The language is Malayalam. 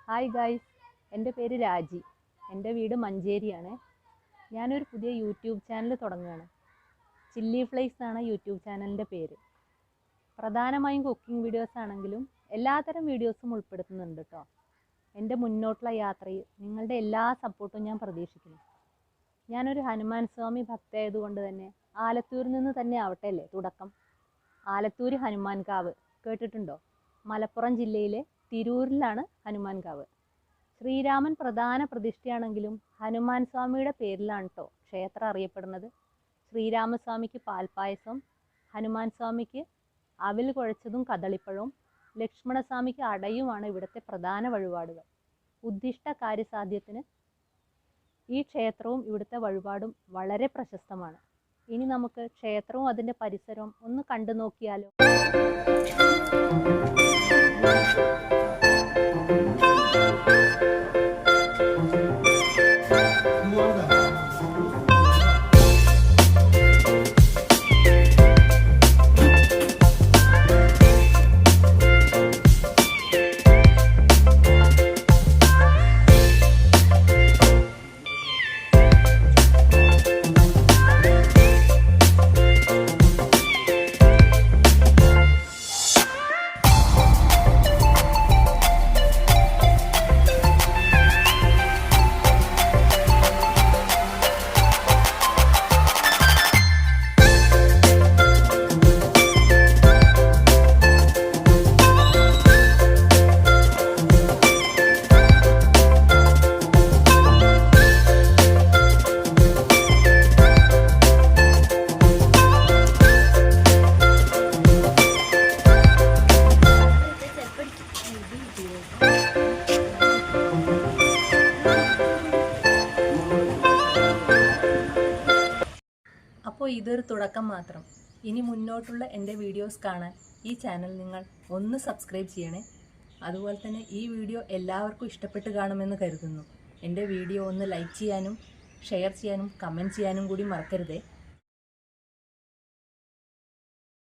ഹായ് ഗൈസ്, എൻ്റെ പേര് രാജി. എൻ്റെ വീട് മഞ്ചേരിയാണ്. ഞാനൊരു പുതിയ യൂട്യൂബ് ചാനൽ തുടങ്ങുകയാണ്. ചില്ലി ഫ്ലേക്സ് എന്നാണ് യൂട്യൂബ് ചാനലിൻ്റെ പേര്. പ്രധാനമായും കുക്കിംഗ് വീഡിയോസ് ആണെങ്കിലും എല്ലാത്തരം വീഡിയോസും ഉൾപ്പെടുത്തുന്നുണ്ട് കേട്ടോ. എൻ്റെ മുന്നോട്ടുള്ള യാത്രയിൽ നിങ്ങളുടെ എല്ലാ സപ്പോർട്ടും ഞാൻ പ്രതീക്ഷിക്കുന്നു. ഞാനൊരു ഹനുമാൻ സ്വാമി ഭക്തയായതുകൊണ്ട് തന്നെ ആലത്തൂരിൽ നിന്ന് തന്നെ ആവട്ടെ അല്ലേ തുടക്കം. ആലത്തൂർ ഹനുമാൻ കാവ് കേട്ടിട്ടുണ്ടോ? മലപ്പുറം ജില്ലയിലെ തിരൂരിലാണ് ഹനുമാൻ കാവ്. ശ്രീരാമൻ പ്രധാന പ്രതിഷ്ഠയാണെങ്കിലും ഹനുമാൻ സ്വാമിയുടെ പേരിലാണ് കേട്ടോ ക്ഷേത്രം അറിയപ്പെടുന്നത്. ശ്രീരാമസ്വാമിക്ക് പാൽപ്പായസം, ഹനുമാൻ സ്വാമിക്ക് അവിൽ കുഴച്ചതും കദളിപ്പഴവും, ലക്ഷ്മണസ്വാമിക്ക് അടയുമാണ് ഇവിടുത്തെ പ്രധാന വഴിപാടുകൾ. ഉദ്ദിഷ്ട കാര്യസാധ്യത്തിന് ഈ ക്ഷേത്രവും ഇവിടുത്തെ വഴിപാടും വളരെ പ്രശസ്തമാണ്. ഇനി നമുക്ക് ക്ഷേത്രവും അതിൻ്റെ പരിസരവും ഒന്ന് കണ്ടു നോക്കിയാലോ. അപ്പോൾ ഇതൊരു തുടക്കം മാത്രം. ഇനി മുന്നോട്ടുള്ള എൻ്റെ വീഡിയോസ് കാണാൻ ഈ ചാനൽ നിങ്ങൾ ഒന്ന് സബ്സ്ക്രൈബ് ചെയ്യണേ. അതുപോലെ തന്നെ ഈ വീഡിയോ എല്ലാവർക്കും ഇഷ്ടപ്പെട്ട് കാണുമെന്ന് കരുതുന്നു. എൻ്റെ വീഡിയോ ഒന്ന് ലൈക്ക് ചെയ്യാനും ഷെയർ ചെയ്യാനും കമൻറ്റ് ചെയ്യാനും കൂടി മറക്കരുതേ.